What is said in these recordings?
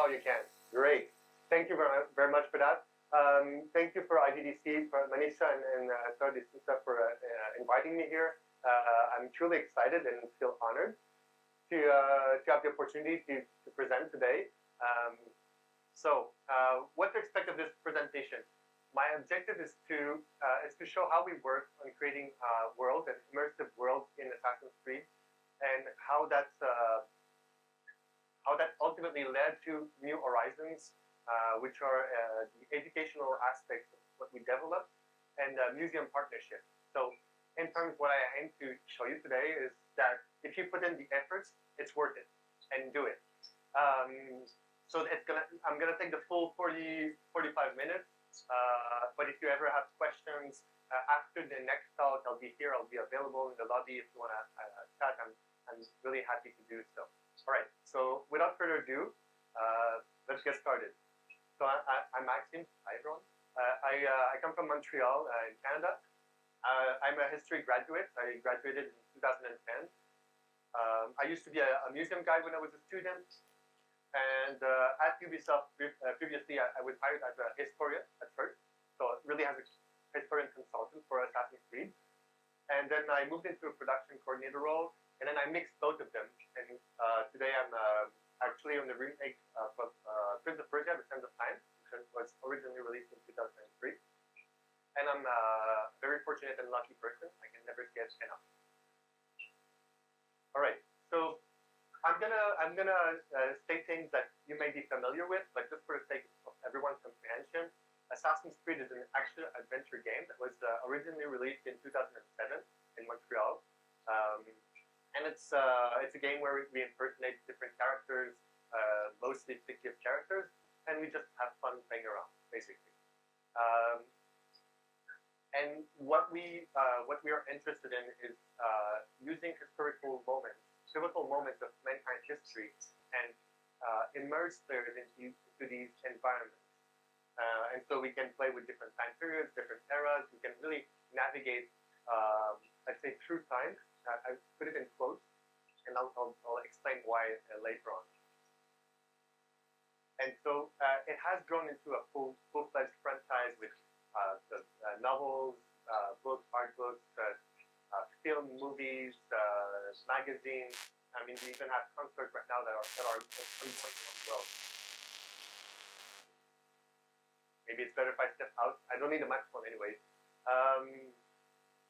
Now you can. Great. Thank you very much for that. Thank you for IGDC, for Manisha and Sardisisa for inviting me here. I'm truly excited and feel honored to have the opportunity to present today. What to expect of this presentation? My objective is to show how we work on creating worlds and immersive worlds in Assassin's Creed, and how that ultimately led to New Horizons, which are the educational aspects of what we develop, and museum partnership. So, in terms, what I aim to show you today is that if you put in the efforts, it's worth it, and do it. I'm gonna take the full 45 minutes. But if you ever have questions after the next talk, I'll be here. I'll be available in the lobby if you want to chat. I'm really happy to do so. All right. So without further ado, let's get started. So I'm Maxime. Hi everyone. I come from Montreal in Canada. I'm a history graduate. I graduated in 2010. I used to be a museum guide when I was a student. And at Ubisoft, previously, I was hired as a historian at first, so really as a historian consultant for Assassin's Creed. And then I moved into a production coordinator role, and then I mixed both of them. And today I'm actually on the remake of Prince of Persia: The Sands of Time, which was originally released in 2003. And I'm a very fortunate and lucky person. I can never get enough. All right, so I'm gonna state things that you may be familiar with, but just for the sake of everyone's comprehension, Assassin's Creed is an action-adventure game that was originally released in 2007 in Montreal, and it's a game where we impersonate different characters, mostly fictive characters, and we just have fun playing around, basically. And what we are interested in is using historical moments, pivotal moments of mankind's history, and immerse players into these environments. And so we can play with different time periods, different eras. We can really navigate, I'd say, through time. I put it in quotes, and I'll explain why later on. And so it has grown into a full-fledged franchise with the novels, books, art books, film, movies, magazines. I mean, we even have concerts right now that are ongoing around the world. Maybe it's better if I step out. I don't need a microphone anyway.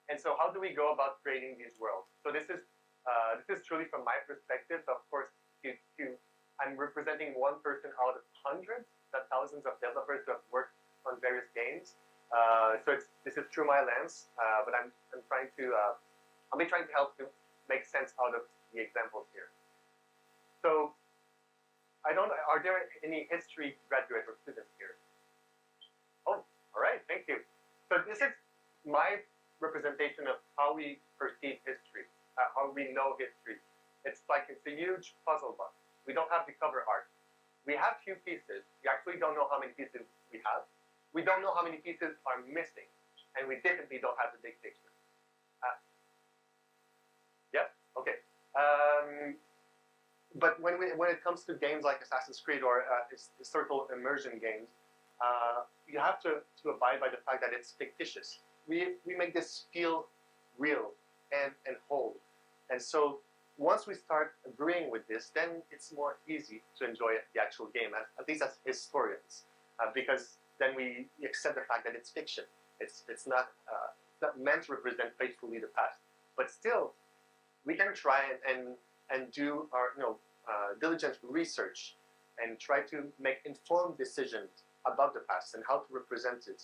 And so, how do we go about creating these worlds? So this is truly from my perspective. Of course, I'm representing one person out of hundreds, not thousands of developers who have worked on various games. So this is through my lens, but I'll be trying to help to make sense out of the examples here. So, are there any history graduates or students here? Oh, all right, thank you. So this is my representation of how we perceive history, how we know history. It's a huge puzzle box. We don't have the cover art. We have few pieces. We actually don't know how many pieces we have. We don't know how many pieces are missing, and we definitely don't have the big picture. Yep. Okay. But when it comes to games like Assassin's Creed or historical immersion games, you have to abide by the fact that it's fictitious. We make this feel real and whole, and so once we start agreeing with this, then it's more easy to enjoy the actual game, at least as historians, because then we accept the fact that it's fiction. It's not meant to represent faithfully the past, but still, we can try and do our diligent research and try to make informed decisions about the past and how to represent it.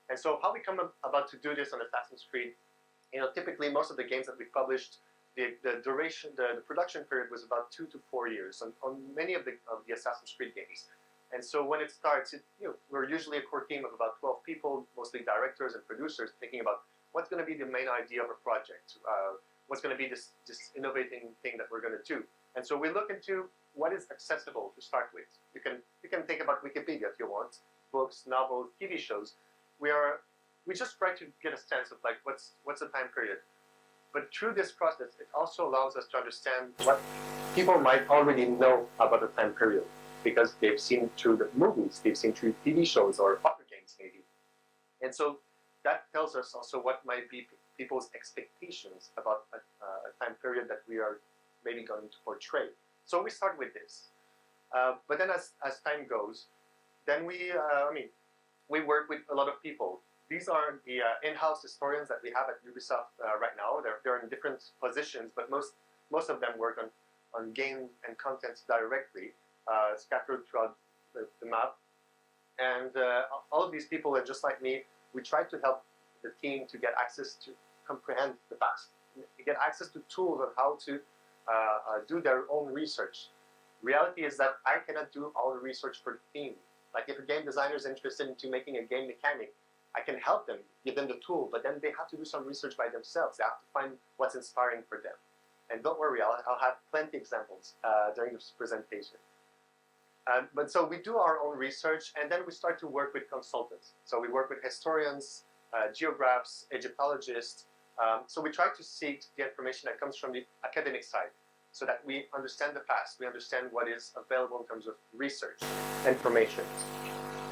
And so, how we come about to do this on Assassin's Creed? Typically most of the games that we published, the duration, the production period was about 2 to 4 years on many of the Assassin's Creed games. And so when it starts, we're usually a core team of about 12 people, mostly directors and producers, thinking about what's going to be the main idea of a project, what's going to be this innovating thing that we're going to do. And so we look into what is accessible to start with. You can think about Wikipedia if you want, books, novels, TV shows. We just try to get a sense of what's the time period. But through this process, it also allows us to understand what people might already know about the time period. because they've seen through the movies, they've seen through TV shows or other games maybe. And so that tells us also what might be people's expectations about a time period that we are maybe going to portray. So we start with this. But then as time goes, then we work with a lot of people. These are the in-house historians that we have at Ubisoft right now. They're in different positions, but most of them work on game and content directly, scattered throughout the map. And all of these people are just like me. We try to help the team to get access to comprehend the past, get access to tools on how to do their own research. Reality is that I cannot do all the research for the team. Like if a game designer is interested into making a game mechanic, I can help them, give them the tool, but then they have to do some research by themselves. They have to find what's inspiring for them. And don't worry, I'll have plenty of examples during this presentation. But so we do our own research, and then we start to work with consultants. So we work with historians, geographs, Egyptologists. So we try to seek the information that comes from the academic side, so that we understand the past, we understand what is available in terms of research, information.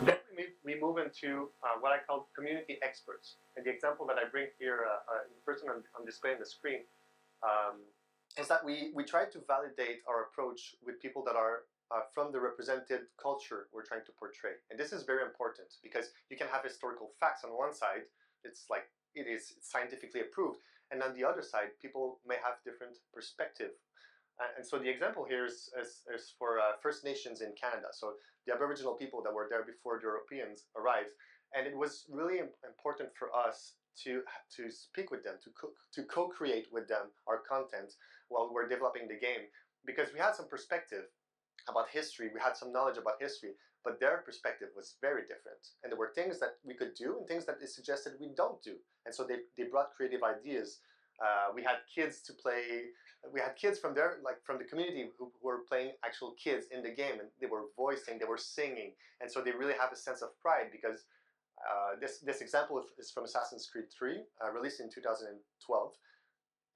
Then we move into what I call community experts. And the example that I bring here, in person on display on the screen, is that we try to validate our approach with people that are from the represented culture we're trying to portray. And this is very important because you can have historical facts on one side, it's like it's scientifically approved, and on the other side, people may have different perspective. And so the example here is for First Nations in Canada. So the Aboriginal people that were there before the Europeans arrived. And it was really important for us to speak with them, to co-create with them our content while we're developing the game, because we had some perspective about history, we had some knowledge about history, but their perspective was very different. And there were things that we could do and things that they suggested we don't do. And so they brought creative ideas. We had kids to play. We had kids from there, like from the community, who were playing actual kids in the game, and they were voicing, they were singing, and so they really have a sense of pride because this example is from Assassin's Creed 3, released in 2012,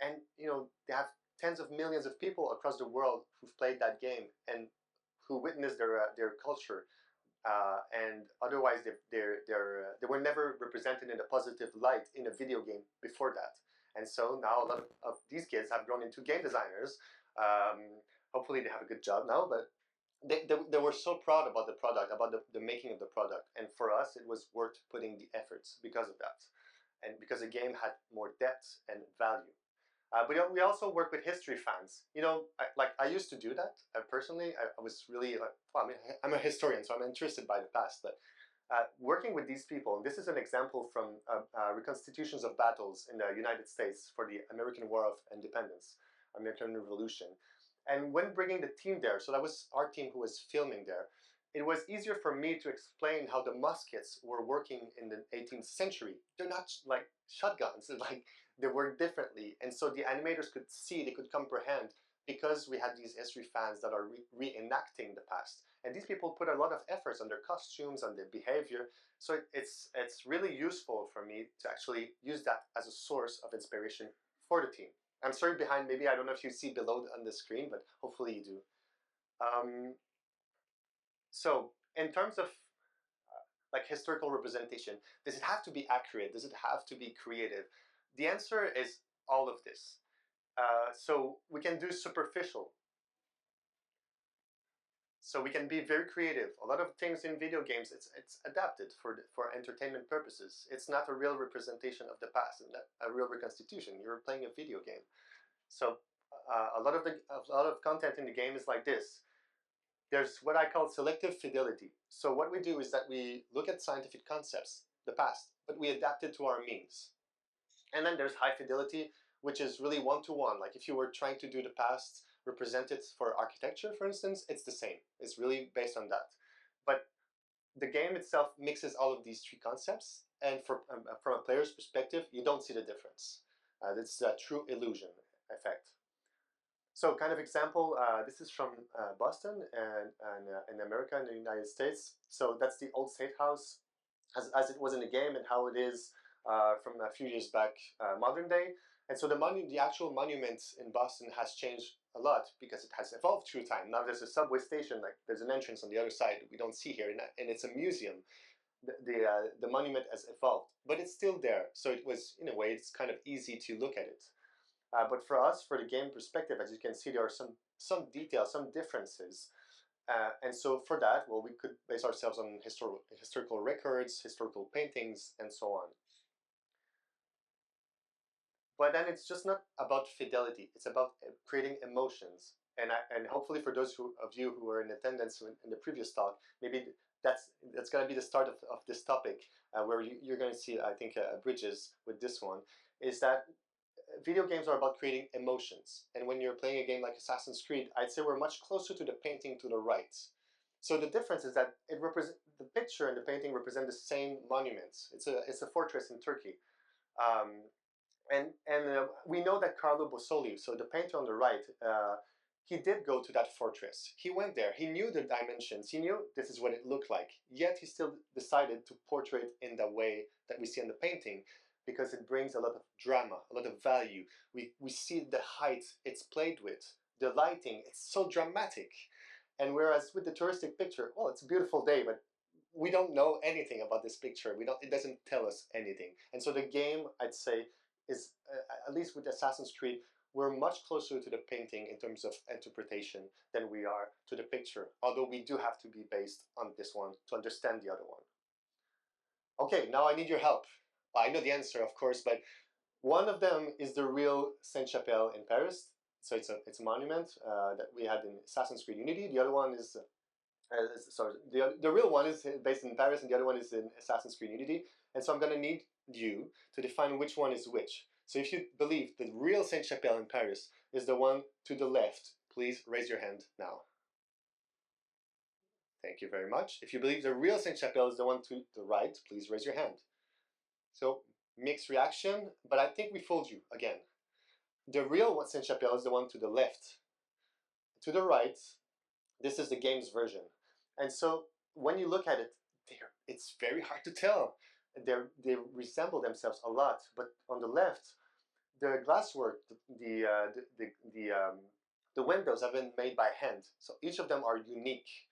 and they have tens of millions of people across the world who've played that game and who witnessed their culture. And otherwise, they were never represented in a positive light in a video game before that. And so now a lot of these kids have grown into game designers. Hopefully they have a good job now, but they were so proud about the product, about the making of the product. And for us, it was worth putting the efforts because of that. And because the game had more depth and value. But we also work with history fans. I used to do that personally. I was really I'm a historian, so I'm interested by the past. But working with these people, and this is an example from reconstitutions of battles in the United States for the American War of Independence, American Revolution. And when bringing the team there, so that was our team who was filming there, it was easier for me to explain how the muskets were working in the 18th century. They're not like shotguns, like they work differently. And so the animators could see, they could comprehend, because we had these history fans that are reenacting the past. And these people put a lot of efforts on their costumes, on their behavior. So it's really useful for me to actually use that as a source of inspiration for the team. I'm sorry behind, maybe I don't know if you see below on the screen, but hopefully you do. So in terms of like historical representation, does it have to be accurate? Does it have to be creative? The answer is all of this. So we can do superficial. So we can be very creative. A lot of things in video games, it's adapted for entertainment purposes. It's not a real representation of the past and a real reconstitution. You're playing a video game. So a lot of content in the game is like this. There's what I call selective fidelity. So what we do is that we look at scientific concepts, the past, but we adapt it to our means. And then there's high fidelity, which is really one-to-one. Like if you were trying to do the past, represent it for architecture, for instance, it's the same. It's really based on that. But the game itself mixes all of these three concepts, and from a player's perspective, you don't see the difference. It's a true illusion effect. So kind of example, this is from Boston and in America, in the United States. So that's the old State House as it was in the game and how it is from a few years back, modern day. And so the actual monument in Boston has changed a lot because it has evolved through time. Now there's a subway station, like there's an entrance on the other side we don't see here, and it's a museum. The monument has evolved, but it's still there. So it was, in a way, it's kind of easy to look at it. But for us, for the game perspective, as you can see, there are some details, some differences. And so for that, well, we could base ourselves on historical records, historical paintings, and so on. But then it's just not about fidelity. It's about creating emotions. And hopefully for those of you who were in attendance in the previous talk, maybe that's going to be the start of this topic, where you're going to see, I think, bridges with this one, is that video games are about creating emotions. And when you're playing a game like Assassin's Creed, I'd say we're much closer to the painting to the right. So the difference is that the picture and the painting represent the same monuments. It's a fortress in Turkey. And we know that Carlo Bossoli, so the painter on the right, he did go to that fortress. He went there. He knew the dimensions. He knew this is what it looked like. Yet he still decided to portray it in the way that we see in the painting, because it brings a lot of drama, a lot of value. We see the height it's played with, the lighting. It's so dramatic. And whereas with the touristic picture, well, it's a beautiful day, but we don't know anything about this picture. It doesn't tell us anything. And so the game, I'd say, is, at least with Assassin's Creed, we're much closer to the painting in terms of interpretation than we are to the picture, although we do have to be based on this one to understand the other one. Okay, now I need your help. I know the answer, of course, but one of them is the real Sainte-Chapelle in Paris. So it's a monument that we had in Assassin's Creed Unity. The other one is, the real one is based in Paris, and the other one is in Assassin's Creed Unity. And so I'm going to need you to define which one is which. So if you believe the real Sainte-Chapelle in Paris is the one to the left, please raise your hand now. Thank you very much. If you believe the real Sainte-Chapelle is the one to the right, please raise your hand. So mixed reaction, but I think we fooled you again. The real Sainte-Chapelle is the one to the left. To the right, this is the game's version. And so when you look at it, it's very hard to tell. They resemble themselves a lot, but on the left, the glasswork, the windows have been made by hand, so each of them are unique.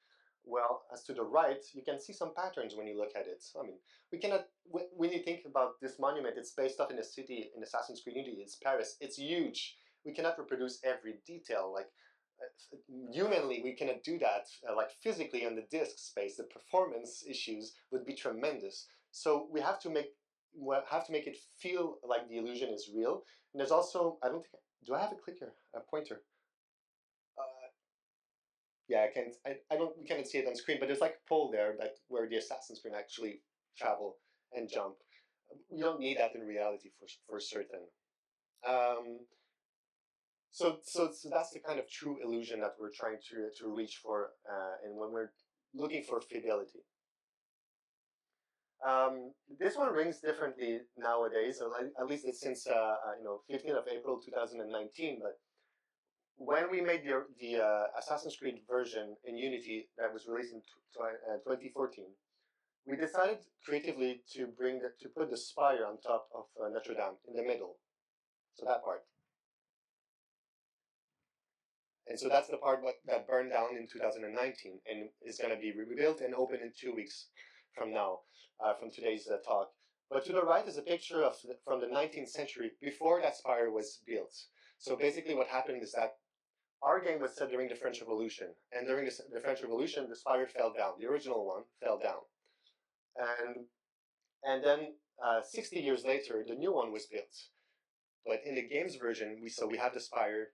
Well, as to the right, you can see some patterns when you look at it. I mean, we cannot, when you think about this monument, it's based off in a city in Assassin's Creed Unity. It's Paris. It's huge. We cannot reproduce every detail. Like, humanly, we cannot do that. Like, physically on the disk space, the performance issues would be tremendous. So we have to make it feel like the illusion is real. And there's also, I don't think, do I have a clicker, a pointer? Yeah, we cannot see it on screen, but there's like a pole there where the assassins can actually travel and jump. You don't need that in reality for certain. So that's the kind of true illusion that we're trying to reach for, and when we're looking for fidelity. This one rings differently nowadays, at least it's since 15th of April 2019. But when we made the Assassin's Creed version in Unity that was released in 2014, we decided creatively to put the spire on top of Notre Dame in the middle, so that part. And so that's the part that burned down in 2019 and is going to be rebuilt and open in 2 weeks from now, from today's talk. But to the right is a picture from the 19th century, before that spire was built. So basically what happened is that our game was set during the French Revolution, and during the French Revolution, the spire fell down. The original one fell down. And then 60 years later, the new one was built. But in the game's version, we have the spire,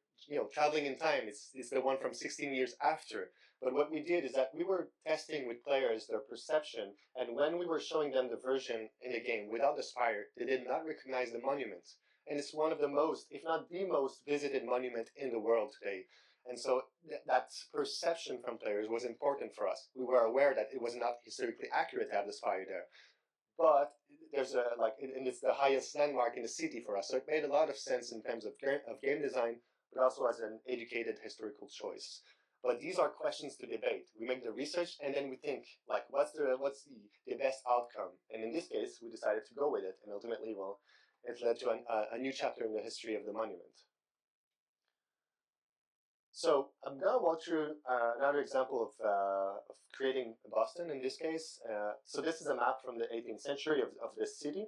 traveling in time. It's the one from 16 years after. But what we did is that we were testing with players their perception, and when we were showing them the version in the game without the spire, they did not recognize the monument. And it's one of the most, if not the most, visited monument in the world today. And so that perception from players was important for us. We were aware that it was not historically accurate to have the spire there. But there's and it's the highest landmark in the city for us. So it made a lot of sense in terms of game design, but also as an educated historical choice. But these are questions to debate. We make the research, and then we think, like, what's the best outcome? And in this case, we decided to go with it. And ultimately, well, it led to a new chapter in the history of the monument. So I'm going to walk through another example of creating Boston in this case. So this is a map from the 18th century of this city.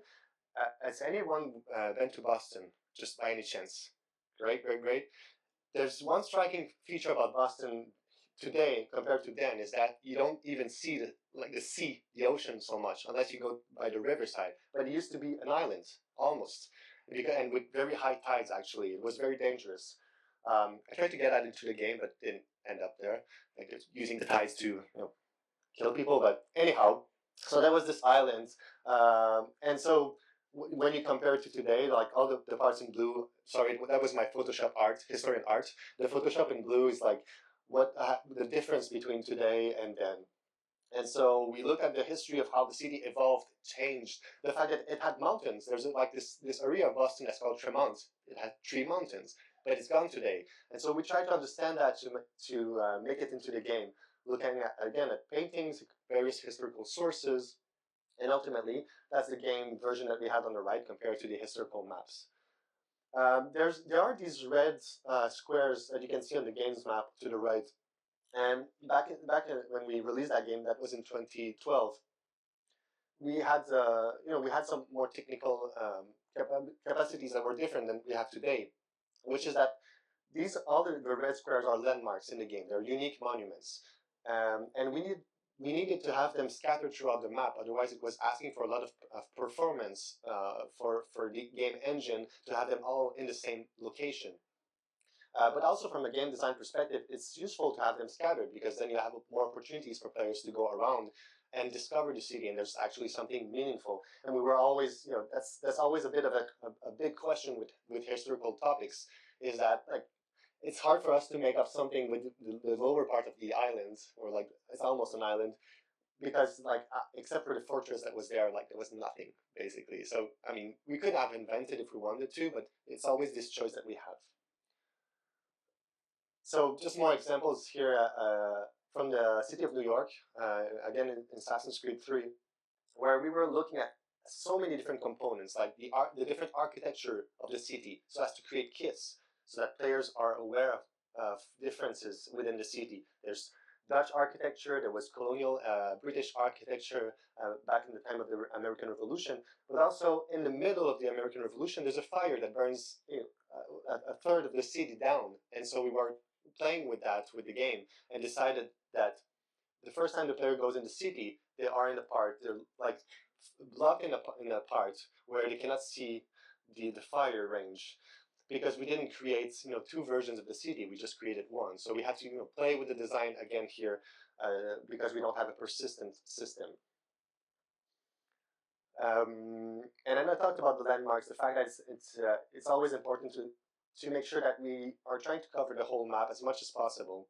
Has anyone been to Boston, just by any chance? Great, great, great. There's one striking feature about Boston today compared to then is that you don't even see the sea, the ocean so much unless you go by the riverside. But it used to be an island, almost, and with very high tides. Actually, it was very dangerous. I tried to get that into the game, but didn't end up there. Like it's using the tides to kill people. But anyhow, so that was this island, and so when you compare it to today, like all the parts in blue. Sorry, that was my Photoshop art, historian art. The Photoshop in blue is like what the difference between today and then. And so we look at the history of how the city evolved, changed. The fact that it had mountains. There's like this area of Boston that's called Tremont. It had 3 mountains, but it's gone today. And so we try to understand that to make it into the game, looking again at paintings, various historical sources, and ultimately that's the game version that we had on the right compared to the historical maps. There are these red squares that you can see on the games map to the right. And back when we released that game, that was in 2012, we had we had some more technical capacities that were different than we have today, which is that all the red squares are landmarks in the game. They're unique monuments, and we needed to have them scattered throughout the map. Otherwise, it was asking for a lot of performance for the game engine to have them all in the same location. But also from a game design perspective, it's useful to have them scattered because then you have more opportunities for players to go around and discover the city, and there's actually something meaningful. And we were always, that's always a bit of a big question with historical topics, is that like it's hard for us to make up something with the lower part of the island, or like it's almost an island, because like except for the fortress that was there, like there was nothing basically. So I mean, we could have invented if we wanted to, but it's always this choice that we have. So just more examples here from the city of New York, again in Assassin's Creed 3, where we were looking at so many different components, like the different architecture of the city, so as to create kits, so that players are aware of differences within the city. There's Dutch architecture, there was colonial British architecture back in the time of the American Revolution, but also in the middle of the American Revolution, there's a fire that burns a third of the city down, and so we were playing with that with the game and decided that the first time the player goes in the city, they are in the part, they're like blocked in a part where they cannot see the fire range, because we didn't create 2 versions of the city, we just created one. So we had to play with the design again here because we don't have a persistent system. And then I talked about the landmarks, the fact that it's always important to make sure that we are trying to cover the whole map as much as possible,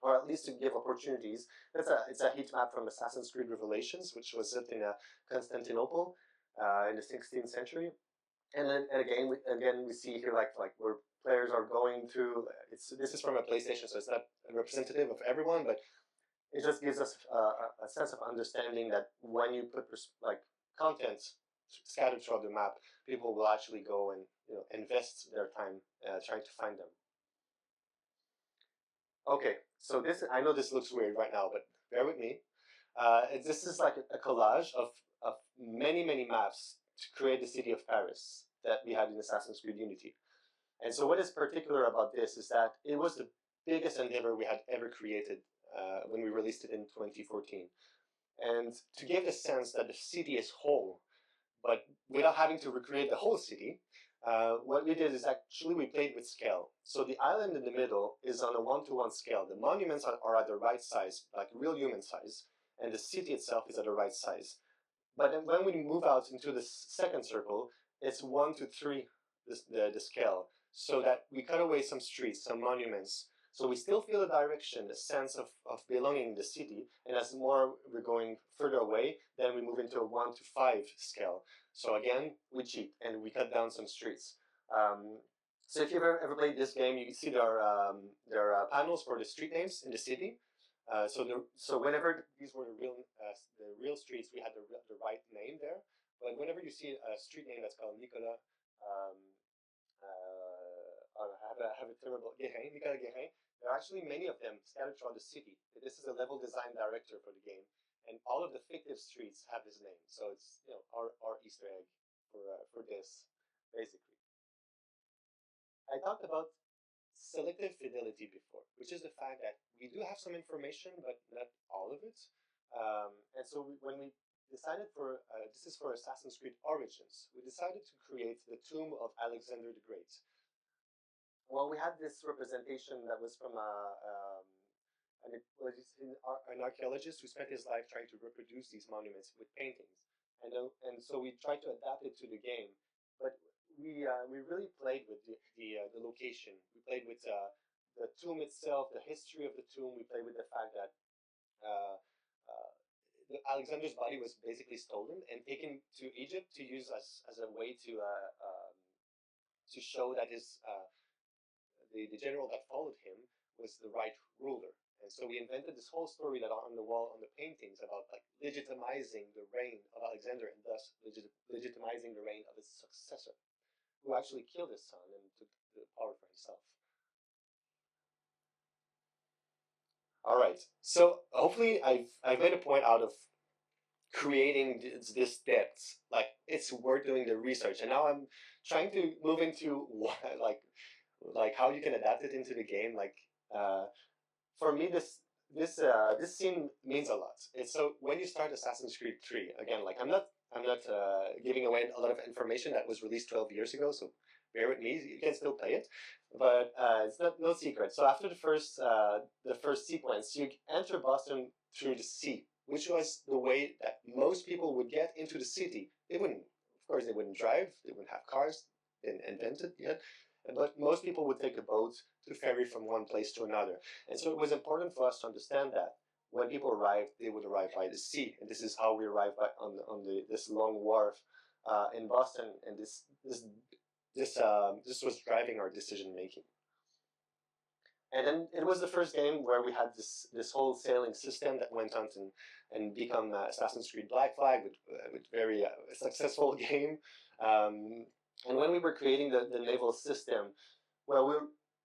or at least to give opportunities. It's a heat map from Assassin's Creed Revelations, which was set in Constantinople in the 16th century. And then again we see here like where players are going through. This is from a PlayStation, so it's not representative of everyone, but it just gives us a sense of understanding that when you put like content scattered throughout the map, people will actually go and invest their time trying to find them. Okay, so I know this looks weird right now, but bear with me. This is like a collage of many maps to create the city of Paris that we had in Assassin's Creed Unity. And so what is particular about this is that it was the biggest endeavor we had ever created when we released it in 2014. And to give the sense that the city is whole, but without having to recreate the whole city, what we did is actually we played with scale. So the island in the middle is on a 1-to-1 scale. The monuments are at the right size, like real human size, and the city itself is at the right size. But then when we move out into the second circle, it's 1-to-3 the scale, so that we cut away some streets, some monuments. So we still feel the direction, the sense of belonging in the city, and as more we're going further away, then we move into a 1-to-5 scale. So again, we cheat and we cut down some streets. So if you've ever played this game, you can see there are panels for the street names in the city. So whenever these were the real streets, we had the right name there. But whenever you see a street name that's called Nicolas um, I have a terrible Guérin, Nicolas Guérin. There are actually many of them scattered throughout the city. This is a level design director for the game, and all of the fictive streets have his name. So it's our Easter egg for this basically. I talked about selective fidelity before, which is the fact that we do have some information, but not all of it. And so when we decided for this is for Assassin's Creed Origins, we decided to create the tomb of Alexander the Great. Well, we had this representation that was from and it was an archaeologist who spent his life trying to reproduce these monuments with paintings, and so we tried to adapt it to the game, but we really played with the location. We played with the tomb itself, the history of the tomb. We played with the fact that uh, Alexander's body was basically stolen and taken to Egypt to use as a way to show that the general that followed him was the right ruler. And so we invented this whole story that on the wall, on the paintings, about like legitimizing the reign of Alexander and thus legitimizing the reign of his successor, who actually killed his son and took the power for himself. All right. So hopefully I've made a point out of creating this depth. Like it's worth doing the research, and now I'm trying to move into like how you can adapt it into the game. Like for me, this scene means a lot. It's so when you start Assassin's Creed 3 again. Like I'm not giving away a lot of information that was released 12 years ago. So bear with me. You can still play it, but it's not no secret. So after the first sequence, you enter Boston through the sea, which was the way that most people would get into the city. They wouldn't, of course, they wouldn't drive. They wouldn't have cars. They didn't invent it yet. But most people would take a boat to ferry from one place to another. And so it was important for us to understand that when people arrived, they would arrive by the sea. And this is how we arrived on this long wharf in Boston. And this was driving our decision making. And then it was the first game where we had this whole sailing system that went on and become Assassin's Creed Black Flag, with very successful game. And when we were creating the naval system, well, we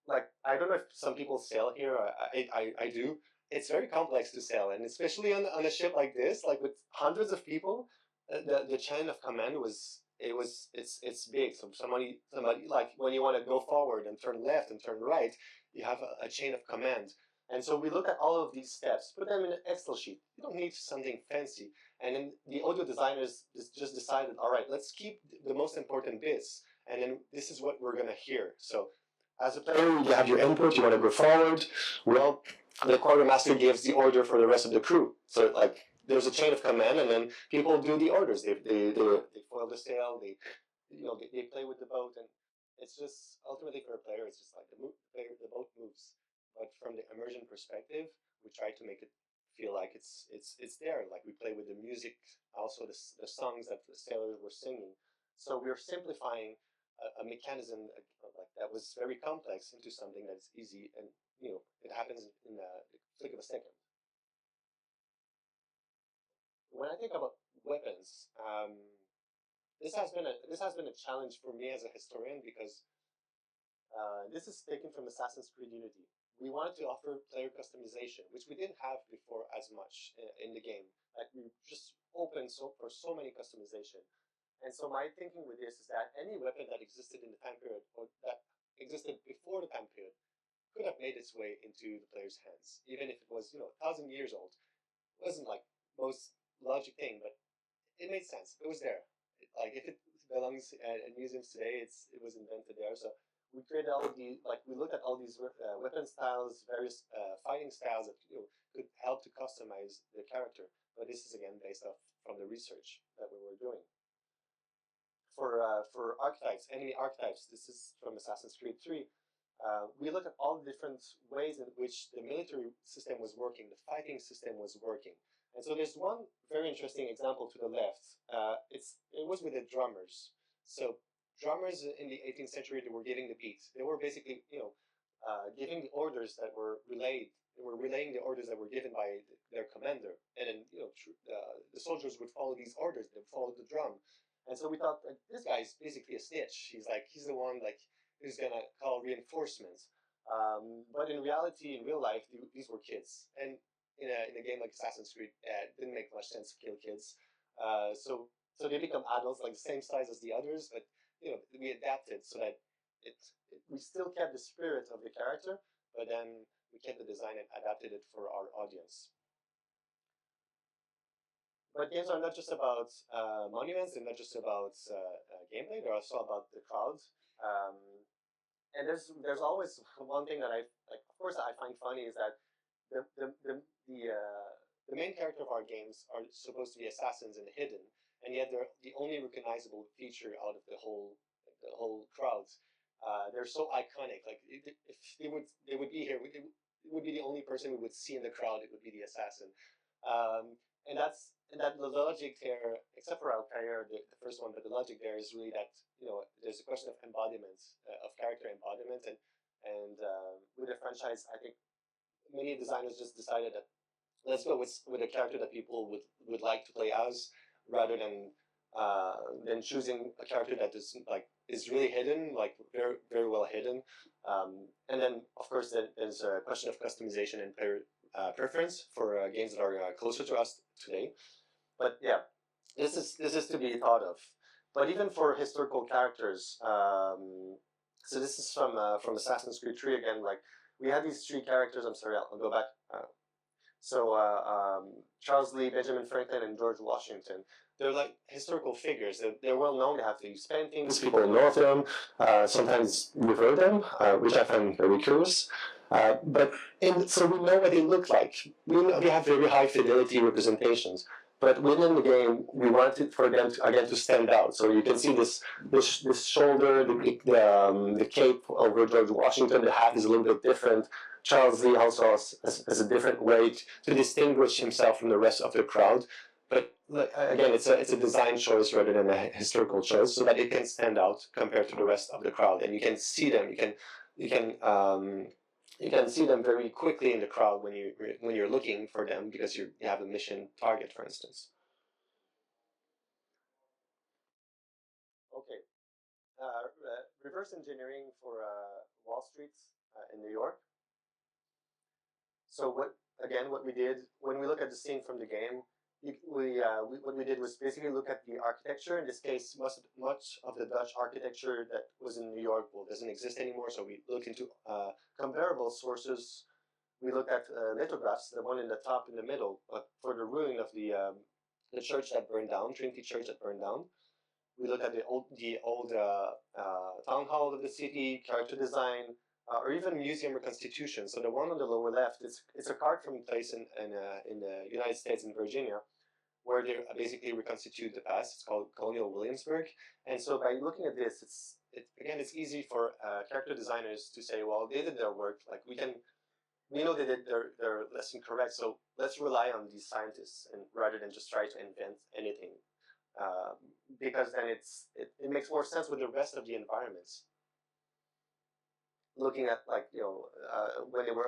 like I don't know if some people sail here. I do. It's very complex to sail, and especially on a ship like this, like with hundreds of people, the chain of command it's big. So somebody like when you want to go forward and turn left and turn right, you have a chain of command. And so we look at all of these steps, put them in an Excel sheet. You don't need something fancy. And then the audio designers just decided, all right, let's keep the most important bits. And then this is what we're going to hear. So as a player, you have your input, you want to go forward. Well, the quartermaster gives the order for the rest of the crew. So like there's a chain of command, and then people do the orders. They foil the sail, they play with the boat, and it's just ultimately for a player, it's just like the boat moves. But from the immersion perspective, we try to make it feel like it's there. Like we play with the music, also the songs that the sailors were singing. So we're simplifying a mechanism like that was very complex into something that's easy, and it happens in a click of a second. When I think about weapons, this has been a challenge for me as a historian because this is taken from Assassin's Creed Unity. We wanted to offer player customization, which we didn't have before as much in the game. Like we just opened for so many customization. And so my thinking with this is that any weapon that existed in the time period or that existed before the time period could have made its way into the player's hands, even if it was 1,000 years old. It wasn't like most logic thing, but it made sense. It was there. Like if it belongs in museums today, it was invented there. So we created all of we looked at all these weapon styles, various fighting styles that could help to customize the character. But this is again based off from the research that we were doing. For archetypes, enemy archetypes, this is from Assassin's Creed 3. We looked at all the different ways in which the military system was working, the fighting system was working. And so there's one very interesting example to the left. It was with the drummers. So drummers in the 18th century, they were giving the beats. They were basically, giving the orders that were relayed. They were relaying the orders that were given by their commander, and then the soldiers would follow these orders. They would follow the drum, And so we thought, like, this guy is basically a snitch. He's the one like who's gonna call reinforcements. But in reality, in real life, these were kids, and in a game like Assassin's Creed, it didn't make much sense to kill kids. So they become adults, like the same size as the others, but we adapted so that we still kept the spirit of the character, but then we kept the design and adapted it for our audience. But games are not just about monuments, they're not just about gameplay, they're also about the crowd. And there's always one thing that of course, I find funny is that the main character of our games are supposed to be assassins and hidden, and yet they're the only recognizable feature out of the whole crowd. They're so iconic. Like if they would be here, it would be the only person we would see in the crowd. It would be the assassin. And the logic there, except for Altair, the first one, but the logic there is really that there's a question of embodiment, of character embodiment, and with the franchise, I think many designers just decided that let's go with a character that people would like to play as, rather than choosing a character that is really hidden, like very very well hidden. And then of course there's a question of customization and preference for games that are closer to us today. But yeah, this is to be thought of. But even for historical characters, so this is from Assassin's Creed 3 again. Like we had these three characters. I'm sorry, I'll go back. Charles Lee, Benjamin Franklin, and George Washington. They're like historical figures. They're well known. They have these paintings. People know of them. Sometimes we've heard them, which I find very curious. So we know what they look like. We know they have very high fidelity representations. But within the game, we wanted for them to stand out. So you can see this shoulder, the cape over George Washington. The hat is a little bit different. Charles Lee also has a different way to distinguish himself from the rest of the crowd. But again, it's a design choice rather than a historical choice, so that it can stand out compared to the rest of the crowd, and you can see them. You can see them very quickly in the crowd when you're looking for them because you have a mission target, for instance. Okay, reverse engineering for Wall Street in New York. So what we did when we look at the scene from the game, what we did was basically look at the architecture. In this case, much of the Dutch architecture that was in New York doesn't exist anymore. So we looked into comparable sources. We looked at lithographs, the one in the top in the middle, for the ruin of the church that burned down, Trinity Church that burned down. We looked at the old town hall of the city, character design, or even museum reconstitution. So the one on the lower left, it's a card from a place in the United States in Virginia, where they basically reconstitute the past. It's called Colonial Williamsburg. And so by looking at this, it's easy for character designers to say, well, they did their work. Like we know they did their lesson correct. So let's rely on these scientists, and rather than just try to invent anything, because then it makes more sense with the rest of the environments. Looking at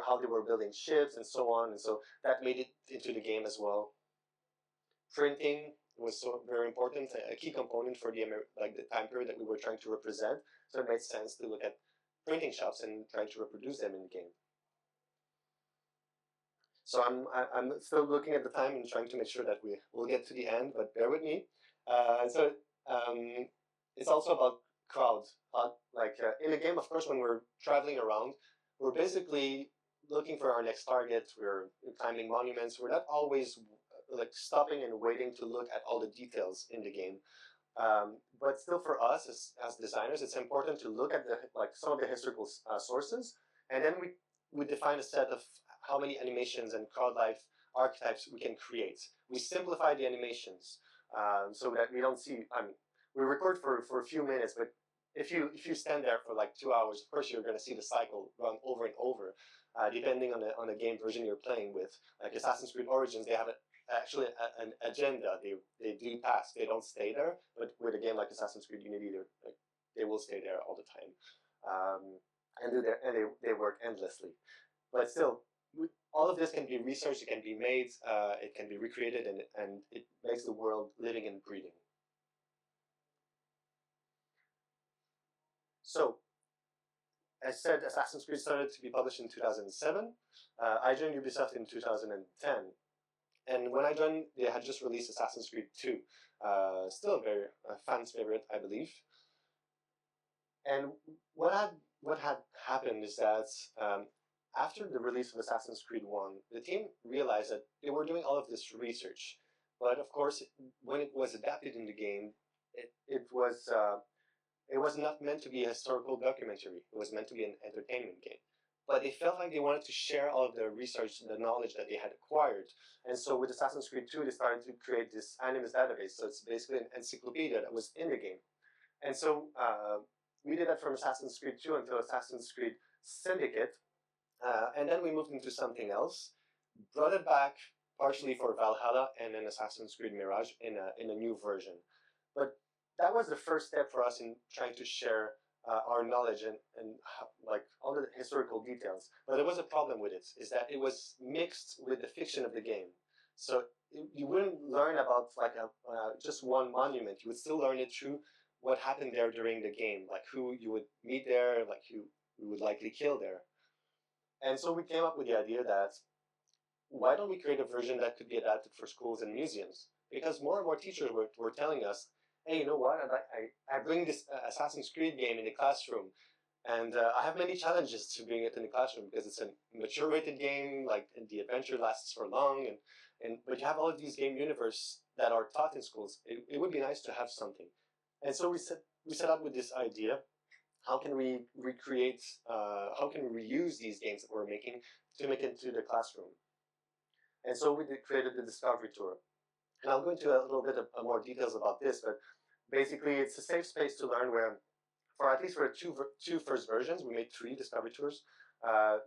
how they were building ships and so on, and so that made it into the game as well. Printing was so very important, a key component for the time period that we were trying to represent. So it made sense to look at printing shops and try to reproduce them in the game. So I'm still looking at the time and trying to make sure that we will get to the end, but bear with me. It's also about crowds. In a game, of course, when we're traveling around, we're basically looking for our next target. We're climbing monuments. We're not always stopping and waiting to look at all the details in the game. But still, for us as designers, it's important to look at some of the historical sources, and then we define a set of how many animations and crowd life archetypes we can create. We simplify the animations so that we don't see. We record for a few minutes, but if you stand there for 2 hours, of course you're going to see the cycle run over and over, depending on the game version you're playing with. Like Assassin's Creed Origins, they have actually an agenda. They do tasks. They don't stay there. But with a game like Assassin's Creed Unity, they will stay there all the time, and they work endlessly. But still, all of this can be researched. It can be made. It can be recreated, and it makes the world living and breathing. So, as said, Assassin's Creed started to be published in 2007. I joined Ubisoft in 2010. And when I joined, they had just released Assassin's Creed 2. Still a very fan's favorite, I believe. And what had happened is that after the release of Assassin's Creed 1, the team realized that they were doing all of this research. But of course, when it was adapted in the game, it was not meant to be a historical documentary. It was meant to be an entertainment game. But they felt like they wanted to share all of the research and the knowledge that they had acquired. And so with Assassin's Creed 2, they started to create this Animus database. So it's basically an encyclopedia that was in the game. And so we did that from Assassin's Creed 2 until Assassin's Creed Syndicate. And then we moved into something else, brought it back partially for Valhalla and then Assassin's Creed Mirage in a new version. But that was the first step for us in trying to share our knowledge and like all the historical details. But there was a problem with it, is that it was mixed with the fiction of the game. So you wouldn't learn about like just one monument. You would still learn it through what happened there during the game, like who you would meet there, like who you would likely kill there. And so we came up with the idea that why don't we create a version that could be adapted for schools and museums? Because more and more teachers were telling us, hey, you know what, I bring this Assassin's Creed game in the classroom, and I have many challenges to bring it in the classroom because it's a mature rated game, like and the adventure lasts for long, but you have all of these game universe that are taught in schools. It would be nice to have something. And so we set out with this idea. How can we recreate, how can we reuse these games that we're making to make it into the classroom? And so we created the Discovery Tour. And I'll go into a little bit of more details about this, but basically it's a safe space to learn where, for at least for the two first versions, we made 3 Discovery Tours.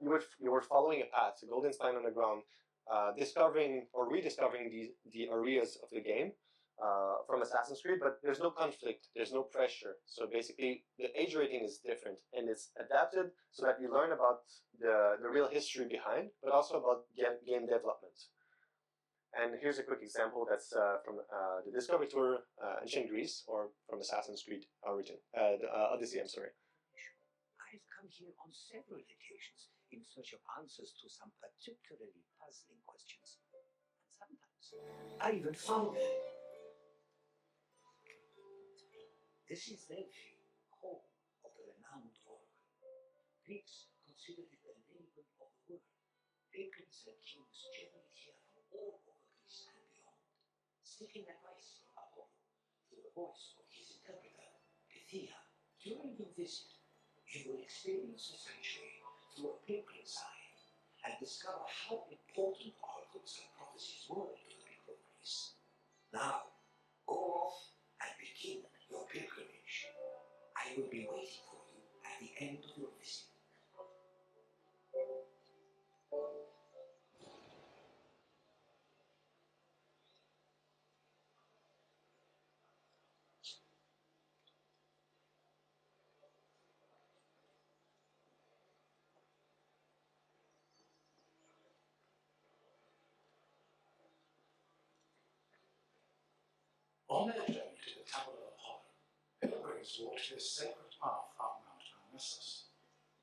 You were following a path, a golden spine on the ground, discovering or rediscovering the areas of the game from Assassin's Creed, but there's no conflict, there's no pressure. So basically, the age rating is different, and it's adapted so that you learn about the real history behind, but also about game development. And here's a quick example that's from the Discovery Tour, Ancient Greece, or from Assassin's Creed Odyssey, I'm sorry. I've come here on several occasions in search of answers to some particularly puzzling questions. And sometimes I even found them. This is Delphi, home of the renowned oracle. Greeks consider it the navel of the world. Patrons and kings generally hear from all over Greece and beyond, seeking advice from Apollo through the voice of his interpreter, Pythia. During your visit, you will experience the sanctuary through a pilgrim's eye and discover how important oracles and prophecies were to the people of Greece. Now, go off and begin your pilgrimage. I will be waiting for you at the end of your visit. On their journey to the Temple of Apollo, pilgrims walked this sacred path up Mount Dionysus.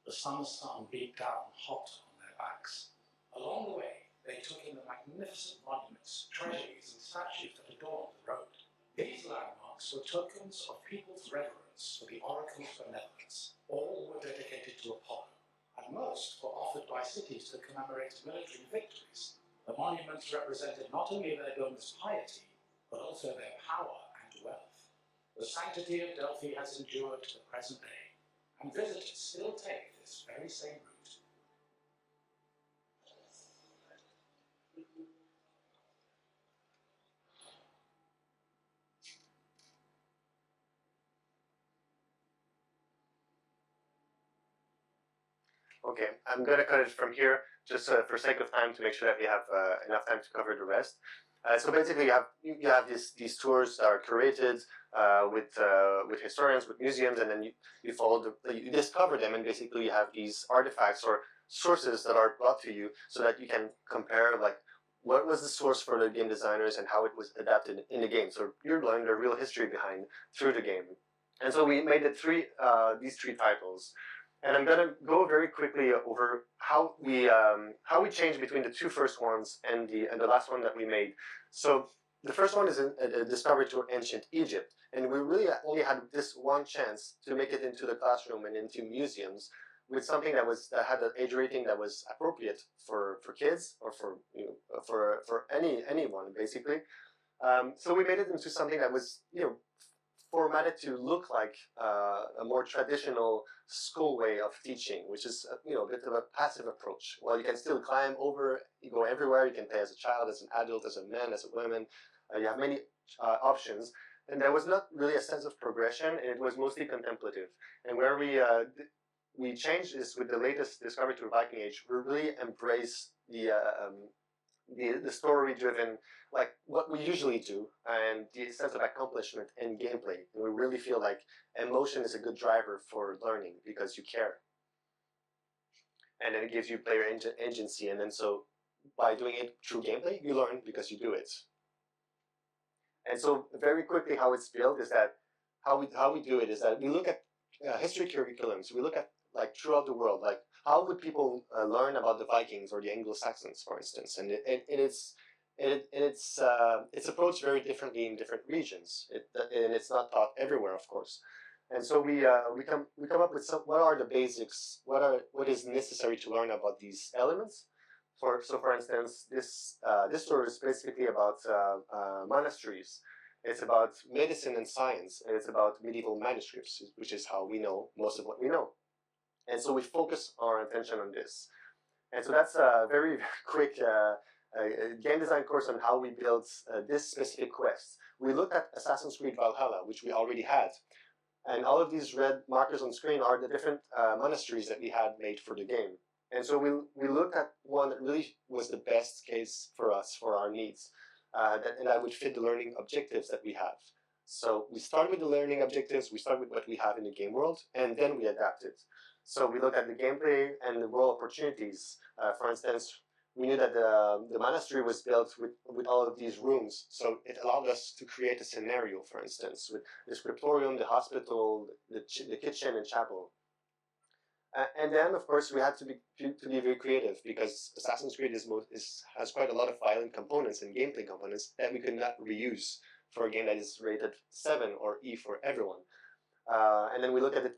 The summer sun beat down hot on their backs. Along the way, they took in the magnificent monuments, treasuries, and statues that adorned the road. These landmarks were tokens of people's reverence for the oracle's benevolence. All were dedicated to Apollo, and most were offered by cities to commemorate military victories. The monuments represented not only their donors' piety, but also their power and wealth. The sanctity of Delphi has endured to the present day, and visitors still take this very same route. Okay, I'm going to cut it from here, just for sake of time, to make sure that we have enough time to cover the rest. So basically, you have these tours that are curated with historians, with museums, and then you discover them, and basically you have these artifacts or sources that are brought to you, so that you can compare like what was the source for the game designers and how it was adapted in the game. So you're learning the real history behind through the game. And so we made it these three titles. And I'm gonna go very quickly over how we changed between the two first ones and the last one that we made. So the first one is a discovery to ancient Egypt, and we really only had this one chance to make it into the classroom and into museums with something that had an age rating that was appropriate for kids or for anyone basically. So we made it into something that was formatted to look like a more traditional school way of teaching, which is a bit of a passive approach. Well, you can still climb over, you go everywhere. You can play as a child, as an adult, as a man, as a woman. You have many options, and there was not really a sense of progression, and it was mostly contemplative. And where we changed is with the latest Discovery to Viking Age. We really embrace the story-driven, like what we usually do, and the sense of accomplishment and gameplay. And we really feel like emotion is a good driver for learning because you care. And then it gives you player agency, and then so by doing it through gameplay, you learn because you do it. And so very quickly how it's built is that, how we do it is that we look at history curriculums, we look at like throughout the world, like how would people learn about the Vikings or the Anglo-Saxons, for instance, and it's approached very differently in different regions, and it's not taught everywhere, of course. And so we come up with what are the basics, what is necessary to learn about these elements. For instance, this story is basically about monasteries. It's about medicine and science, and it's about medieval manuscripts, which is how we know most of what we know. And so we focus our attention on this. And so that's a very quick game design course on how we built this specific quest. We looked at Assassin's Creed Valhalla, which we already had. And all of these red markers on screen are the different monasteries that we had made for the game. And so we looked at one that really was the best case for us, for our needs, and that would fit the learning objectives that we have. So we start with the learning objectives, we start with what we have in the game world, and then we adapt it. So we looked at the gameplay and the role opportunities. For instance, we knew that the monastery was built with all of these rooms, so it allowed us to create a scenario, for instance, with the scriptorium, the hospital, the kitchen and chapel. And then, of course, we had to be very creative, because Assassin's Creed has quite a lot of violent components and gameplay components that we could not reuse for a game that is rated 7 or E for everyone. And then we look at the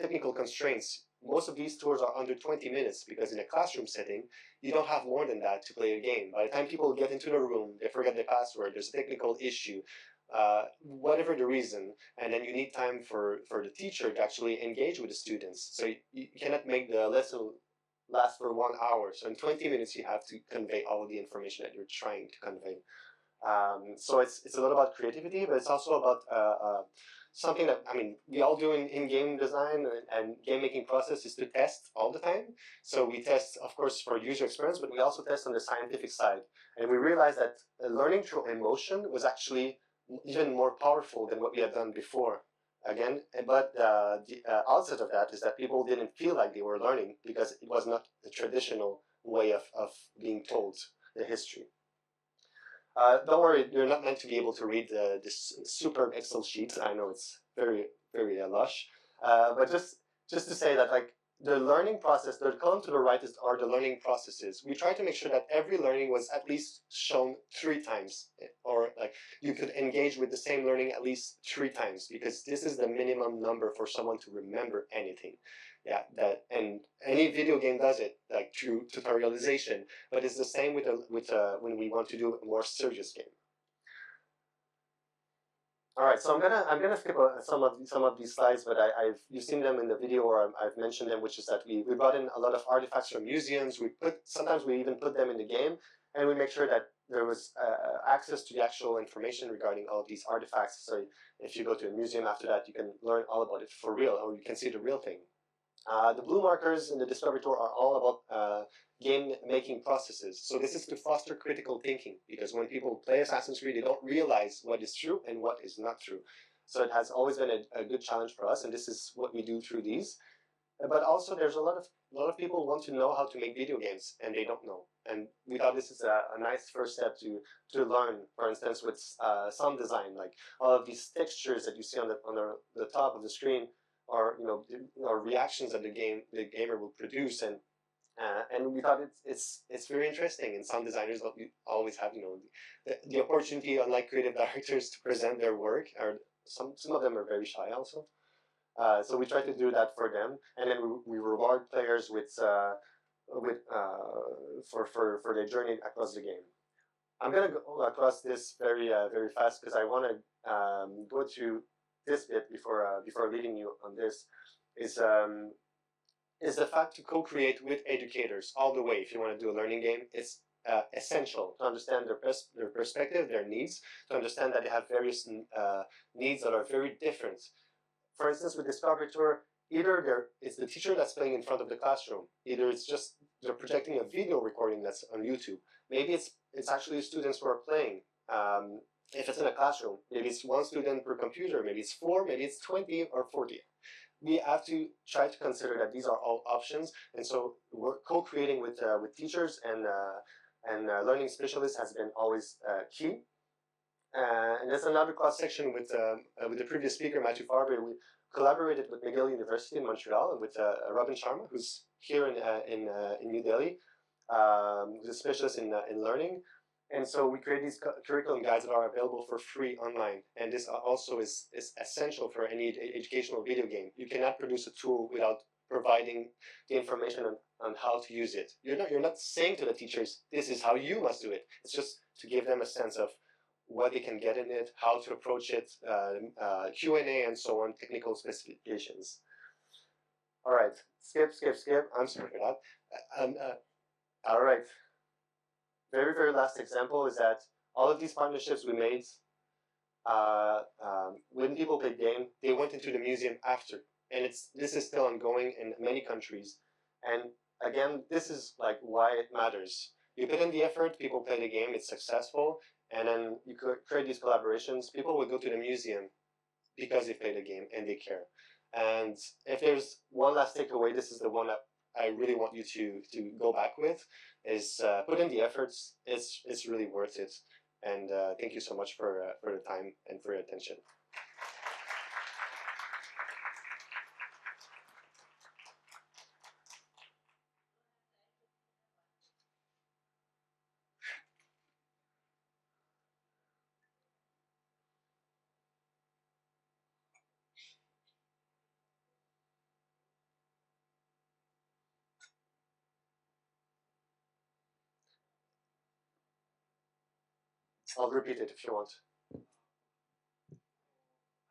technical constraints. Most of these tours are under 20 minutes, because in a classroom setting, you don't have more than that to play a game. By the time people get into the room, they forget the password, there's a technical issue, whatever the reason, and then you need time for the teacher to actually engage with the students. So you cannot make the lesson last for 1 hour. So in 20 minutes, you have to convey all of the information that you're trying to convey. So it's a lot about creativity, but it's also about something that, I mean, we all do in game design and game making process is to test all the time. So we test, of course, for user experience, but we also test on the scientific side. And we realized that learning through emotion was actually even more powerful than what we had done before. Again, but the outset of that is that people didn't feel like they were learning, because it was not the traditional way of being told the history. Don't worry, you're not meant to be able to read this superb Excel sheet. I know it's very, very lush, but just to say that, like, the learning process, the column to the right are the learning processes. We try to make sure that every learning was at least shown 3 times, or like you could engage with the same learning at least 3 times, because this is the minimum number for someone to remember anything. Yeah, and any video game does it, like through tutorialization, but it's the same with when we want to do a more serious game. All right, so I'm gonna skip some of these slides, but you've seen them in the video, or I've mentioned them, which is that we brought in a lot of artifacts from museums. Sometimes we even put them in the game, and we make sure that there was access to the actual information regarding all of these artifacts. So if you go to a museum after that, you can learn all about it for real, or you can see the real thing. The blue markers in the Discovery Tour are all about game-making processes. So this is to foster critical thinking, because when people play Assassin's Creed, they don't realize what is true and what is not true. So it has always been a good challenge for us, and this is what we do through these. But also there's a lot of a lot of people want to know how to make video games and they don't know. And we thought this is a nice first step to learn. For instance, with sound design, like all of these textures that you see on the top of the screen are are reactions that the gamer will produce, and we thought it's very interesting. And sound designers always have the opportunity, unlike creative directors, to present their work. Or some of them are very shy also. So we try to do that for them, and then we reward players for their journey across the game. I'm gonna go across this very fast because I want to go to this bit before leading you on this. Is the fact to co-create with educators all the way. If you want to do a learning game, it's essential to understand their perspective, their needs, to understand that they have various needs that are very different. For instance, with Discovery Tour, either it's the teacher that's playing in front of the classroom, either it's just they're projecting a video recording that's on YouTube. Maybe it's actually students who are playing. If it's in a classroom, maybe it's one student per computer, maybe it's 4, maybe it's 20 or 40. We have to try to consider that these are all options, and so we're co-creating with teachers and learning specialists has been always key. And there's another cross section with the previous speaker, Matthew Farber. We collaborated with McGill University in Montreal and with Robin Sharma, who's here in New Delhi, who's a specialist in learning. And so we create these curriculum guides that are available for free online. And this also is essential for any educational video game. You cannot produce a tool without providing the information on how to use it. You're not saying to the teachers, this is how you must do it. It's just to give them a sense of what they can get in it, how to approach it, Q&A and so on, technical specifications. All right, skip. I'm sorry for that. All right. Very last example is that all of these partnerships we made, when people played game, they went into the museum after, and this is still ongoing in many countries. And again, this is like why it matters. You put in the effort, people play the game, it's successful, and then you could create these collaborations. People will go to the museum because they played the game and they care. And if there's one last takeaway, this is the one that I really want you to go back with, is put in the efforts. It's really worth it. And thank you so much for the time and for your attention. I'll repeat it if you want.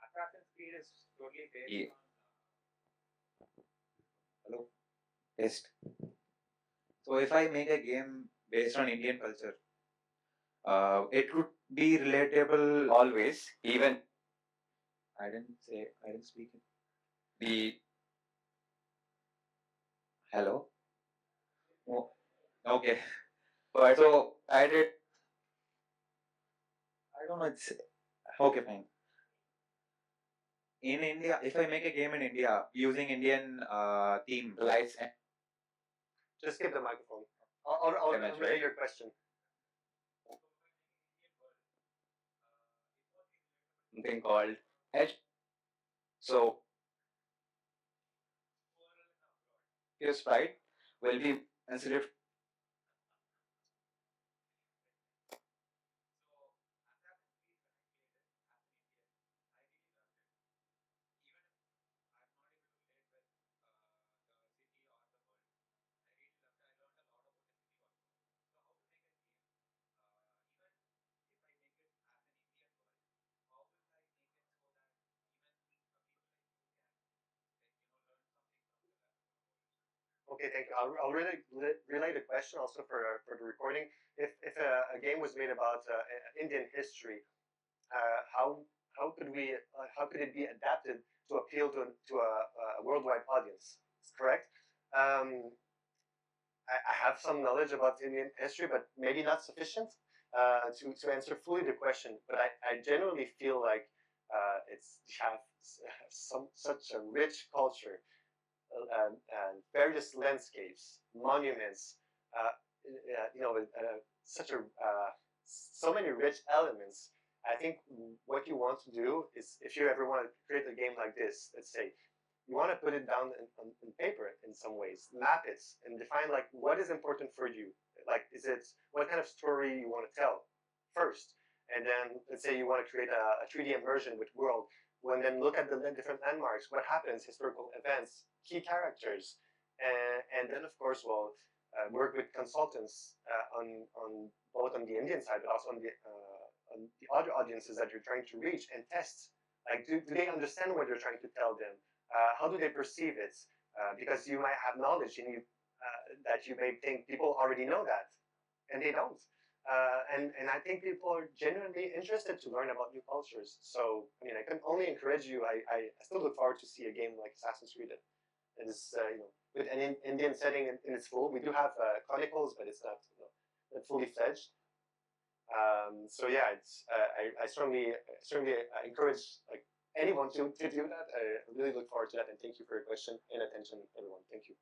Assassin's Creed is totally based Yeah. on. Hello? Test. So if I make a game based on Indian culture, it would be relatable always, even I didn't speak it. The hello? Oh, okay. So I did I don't know it's okay fine. In India, if I make a game in India using Indian theme lights and Just give the microphone. I'll Image, relay right? your question. something called Edge. So your sprite will be considered. Okay, thank you. I'll relay the question also for the recording. If a game was made about Indian history, how could it be adapted to appeal to a worldwide audience? Correct. I have some knowledge about Indian history, but maybe not sufficient to answer fully the question. But I generally feel like it's have such a rich culture. various landscapes, monuments, such a so many rich elements. I think what you want to do is, if you ever want to create a game like this, let's say, you want to put it down in paper in some ways, map it, and define like what is important for you. Like, is it what kind of story you want to tell first, and then let's say you want to create a 3D immersion with world. When then look at the different landmarks, what happens, historical events, key characters, and then of course, well, work with consultants on both on the Indian side, but also on the other audiences that you're trying to reach, and test. Like, do they understand what you're trying to tell them? How do they perceive it? Because you might have knowledge in you that you may think people already know that, and they don't. And I think people are genuinely interested to learn about new cultures. So, I mean, I can only encourage you. I still look forward to see a game like Assassin's Creed. It is, with an Indian setting in its full. We do have Chronicles, but it's not, not fully fledged. So yeah, it's I strongly encourage like anyone to do that. I really look forward to that, and thank you for your question and attention, everyone. Thank you.